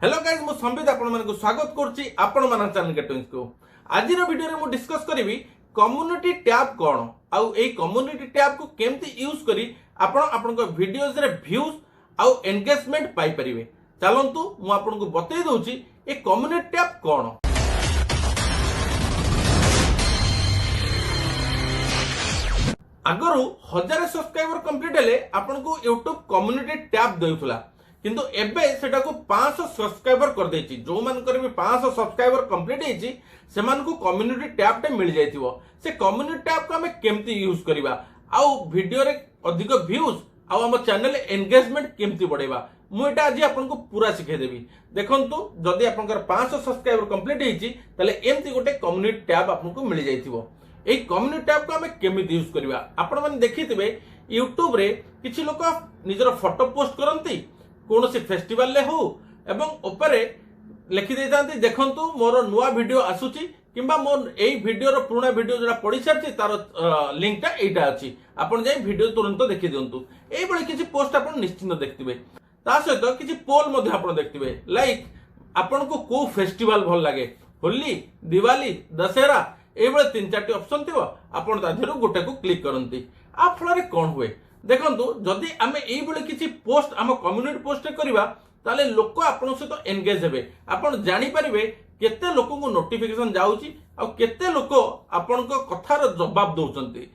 Hello guys मु संबित आपण मानक स्वागत करछि आपण मान चैनल गेटिंग्स को। आज वीडियो रे मु डिस्कस करिवि कम्युनिटी टैब कोन आउ एई कम्युनिटी टैब को केमती यूज करी आपण आपन वीडियोज रे व्यूज आउ एंगेजमेंट पाई परिवे। चलंतु मु आपन को बतै दउछि ए कम्युनिटी टैब कोन। आगरु 1000 सब्सक्राइबर कंप्लीट हेले आपन को YouTube कम्युनिटी टैब देउथला किंतु एबे सेटा को 500 सब्सक्राइबर कर देछि। जो मान कर भी 500 सब्सक्राइबर कंप्लीट हेछि से मान को कम्युनिटी टैब टे मिल जाइथिवो। से कम्युनिटी टैब को हमें केमती यूज करबा आउ वीडियो रे अधिक व्यूज आउ हम चैनल एंगेजमेंट केमती बढ़ेबा मु एटा आज आपन को पूरा सिखे देबी। देखंतु जदी आपनकर 500 सब्सक्राइबर कंप्लीट हेछि तले एमती गोटे कम्युनिटी टैब आपन को मिल जाइथिवो। एई कम्युनिटी टैब को हमें केमती यूज करबा आपण माने देखिथिबे YouTube रे किछि लोक निजर फोटो पोस्ट करंती कौन सी फेस्टिवल ले हो एवं उपरे लिखि देतांती देखंतु मोर नुआ वीडियो आसुची किंबा मोर एई वीडियो रो पुराना वीडियो जडा पड़ी सारची तार लिंक टा एटा अछि आपण जाई वीडियो तुरंत देखि दियंतु। एई बळे किछि पोस्ट आपण निश्चित देखथिबे ता सहित किछि पोल मध्ये आपण देखथिबे लाइक आपण को को फेस्टिवल भल लागे होली दिवाली दशहरा एई बळे तीन चारटी ऑप्शन थिबो आपण ता धेरु गोटे को क्लिक करंती आ फଳରେ कोन हुए देखंतु जदि आमे एई बळे किछि पोस्ट हम कम्युनिटी पोस्ट करबा ताले लोक आपण सहित एंगेज हेबे आपण जानि परिबे केते लोक को नोटिफिकेशन जाउची आ केते लोक आपण को कथार जवाब दउचंती।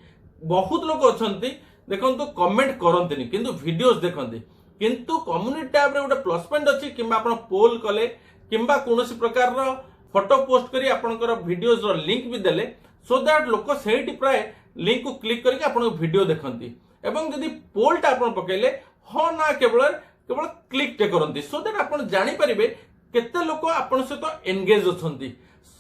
बहुत लोक अछंती देखंतु कमेंट करंतिनी किंतु वीडियोस देखंती किंतु कम्युनिटी टैब रे गोटे प्लस पॉइंट अछि किंबा आपण पोल कले किंबा कोनोसी प्रकार रो फोटो पोस्ट करी आपनकर वीडियोस रो लिंक भी देले सो दैट लोक सेठी प्राय लिंक को क्लिक करके आपण वीडियो देखंती एवं जदि पोलटा आपण पकेले हाँ ना केवल केवल क्लिक टे करंती सो दैट आपण जानि परिबे केते लोक आपण सहित एंगेज अछंती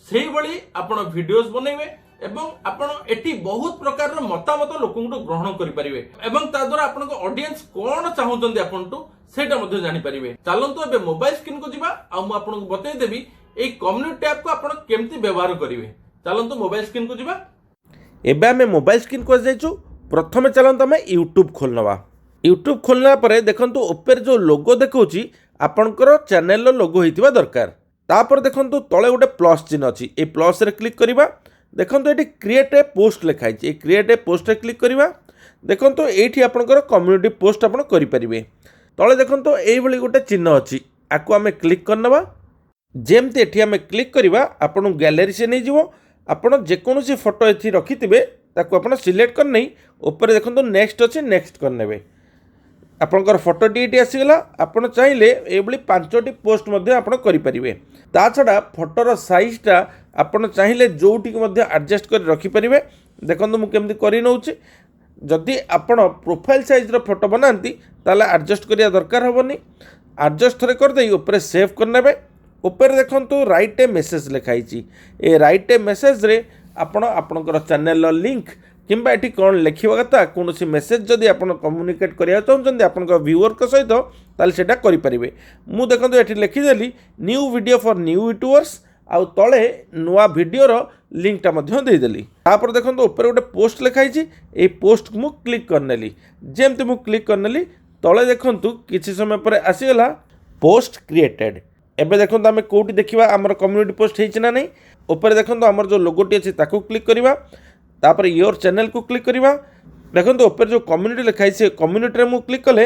सेही बळी आपण वीडियोस बनेबे एवं आपण एठी बहुत प्रकार रो मतामत लोकंटु ग्रहण करि परिबे एवं ता द्वारा आपण को ऑडियंस कोन चाहुचंती आपनटु सेटा मध्ये जानि परिबे। चलंतु एबे मोबाइल स्क्रीन को जिबा आ मु आपण को बतै देबी ए कम्युनिटी टैब को आपण केमती व्यवहार करिवे। चलंतु मोबाइल स्क्रीन को जिबा। एबे हमें मोबाइल स्क्रीन को जाइछु प्रथमे चलंतु हमें यूट्यूब खोलनवा। यूट्यूब खोलना परे देखंतु ऊपर जो लोगो देखौची आपनकर चैनल रो लोगो हेतिबा दरकार। तापर देखंतु तळे गोटे प्लस चिन्ह अछि ए प्लस रे क्लिक करिबा देखंतु एठी क्रिएट ए पोस्ट लिखाइ छै ए क्रिएट ए पोस्ट रे क्लिक करिबा देखंतु एठी आपनकर कम्युनिटी पोस्ट आपण करि परिबे। तळे देखंतु एई भली गोटे चिन्ह अछि आकु हमें क्लिक करनवा जेमते एठी हमें क्लिक करिबा आपण गैलरी से नै जिवो आपण जे कोनोसी फोटो एथि रखिथिबे ताकू आपण सिलेक्ट कर नै ऊपर देखंतु नेक्स्ट अछि नेक्स्ट कर नेबे आपनकर फोटोटी एटी आसीगला आपण चाहिले एबली 5टी पोस्ट मध्ये आपण करि परिबे। ता छडा फोटोर साइजटा आपण चाहिले जोटी के मध्ये एडजस्ट कर रखि परिबे। देखंतु मु केमति करि नउची जदि आपण प्रोफाइल साइज रो फोटो बनांती ताले एडजस्ट करिया दरकार होबनी एडजस्ट थरे कर देई ऊपर सेव कर नेबे। ऊपर देखंतु राइट ए मेसेज लिखाई छी ए राइट ए मेसेज रे आपण आपनकर चैनल रो लिंक किंबा एटी कौन लिखा कथा कौन सी मेसेज जदि आप कम्युनिकेट करिया चाहते आपण व्यूअर के सहित ताले सेटा करि परिबे। मु देखंतु एटी लिखिदेली new video for new YouTubers आउ तळे नुआ वीडियो रो लिंकटा मध्ये दे देली। तापर देखंतु ऊपर गोटे पोस्ट लिखाई छी ए पोस्ट मु क्लिक करनेली जेमते मु क्लिक करनेली तळे देखंतु किछि समय पर आसीगला पोस्ट क्रिएटेड। एबे देखंतु हमें कोठी देखिबा हमर कम्युनिटी पोस्ट हेछि ना नै ऊपर देखंतु हमर जो लोगोटी अछि ताकू क्लिक करिबा तापर योर चैनल को क्लिक करिबा देखंतु ऊपर जो कम्युनिटी लिखाई से कम्युनिटी रे मु क्लिक कले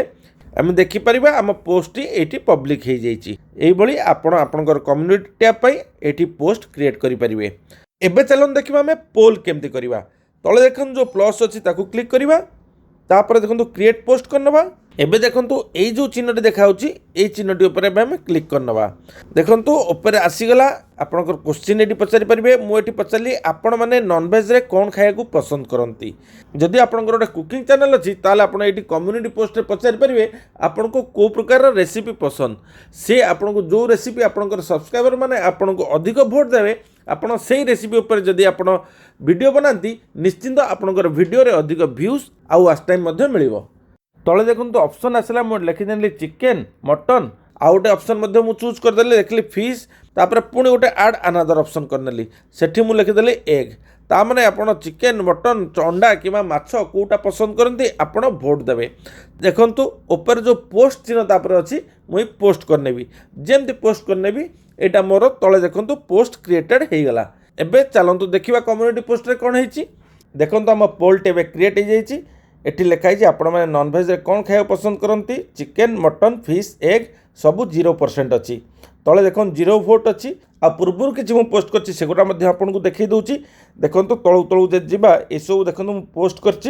हम देखि परिबा हम पोस्ट एटी पब्लिक हे जाईची। एई भली आपण आपनकर कम्युनिटी टैब पई एटी पोस्ट क्रिएट करि परिबे। एबे चलन देखिबा हमें पोल केमति करिबा तळे देखन जो प्लस अछि ताकू क्लिक करिबा तापर देखंतु क्रिएट पोस्ट करनबा। एबे देखंतु एई जो चिन्हटी देखाउची एई चिन्हटी ऊपर हम क्लिक करनबा देखंतु ऊपर आसीगला आपनकर क्वेश्चन एटी पचारि परिबे। मु एटी पचारली आपण माने नॉन वेज रे कोन खाया को पसंद करंती जदि आपनकर गोटे कुकिंग चैनल अछि ताले आपण एटी कम्युनिटी पोस्ट रे पचारि परिबे आपण को को प्रकार रो रेसिपी पसंद से आपण को जो रेसिपी आपनकर सब्सक्राइबर माने आपण को अधिक वोट देबे आपण सेही रेसिपी ऊपर जदि आपण वीडियो बनांती निश्चिंत आपनकर वीडियो रे अधिक व्यूज आ वॉच टाइम मध्ये मिलिबो। तले देखंतु ऑप्शन आसला मु लिखिदेली चिकेन मटन आ गोटे ऑप्शन मध्ये मु चूज करदेली देखली फिश तापर पुणी गोटे ऐड अनदर ऑप्शन करनेली सेठी मु लिखिदेली एग तामाने आपण चिकेन मटन अंडा कि माछ कोटा पसंद करती आपण भोट देवे। देखंतु ऊपर जो पोस्ट चिन्ह तापर अच्छी मुई पोस्ट करनेबी जेमती पोस्ट करनेबी एटा मोर तले देखंतु पोस्ट क्रिएटेड हो गला। एबे चलंतु देखिबा कम्युनिटी पोस्ट रे कोन हेची। देखंतु हम पोल टेबे क्रिएट हो जाइए। एटी लिखाई आपण मैंने नॉनभेज कौन खाया पसंद करती चिकेन मटन फिश एग सबू 0% अच्छी तले देख 0 भोट अच्छी आ पूर्व किसी मुझे पोस्ट करछि सेगुड़ा आपको देखई दूची। देखो तलू तलू जा ये सब देखो मुझे पोस्ट करछि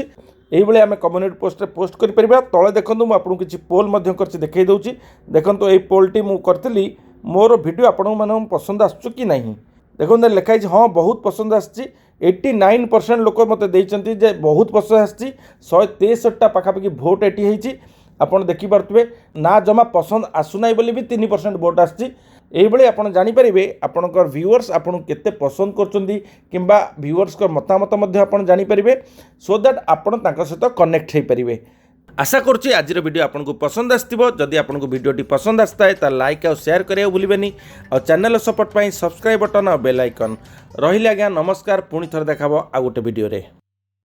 ये आम कम्युनिटी पोस्ट पोस्ट कर तले देखो मुझे किसी पोल देखई दूची। देखो ये पोलटी मुझे करी मोर वीडियो आपण मान पसंद आसु कि नहीं। देखो लिखाई हाँ बहुत पसंद आसी 89% लोक मत देइचंती जे बहुत पसंद आसी 163टा पाखापाखि भोट एटी आपड़ देखिपे ना जमा पसंद आसुना बोली भी 3% भोट आसी। आप जानीपारे आपणकर व्यूअर्स आपन केते पसंद करचंदी किंबा व्यूअर्स का मतामत आप जानीपारे सो दैट आपन तांका सहित कनेक्ट हो पारे। आशा करुँची आज वीडियो आपको पसंद आसो। जदि आपको वीडियोटी पसंद आसता है तो लाइक और शेयर करिया भूलिबेनी और चैनल सपोर्ट पाई सब्सक्राइब बटन और बेल आइकन रहिले। आज्ञा नमस्कार पुणी थरे देखाबो आ गोटे वीडियो रे।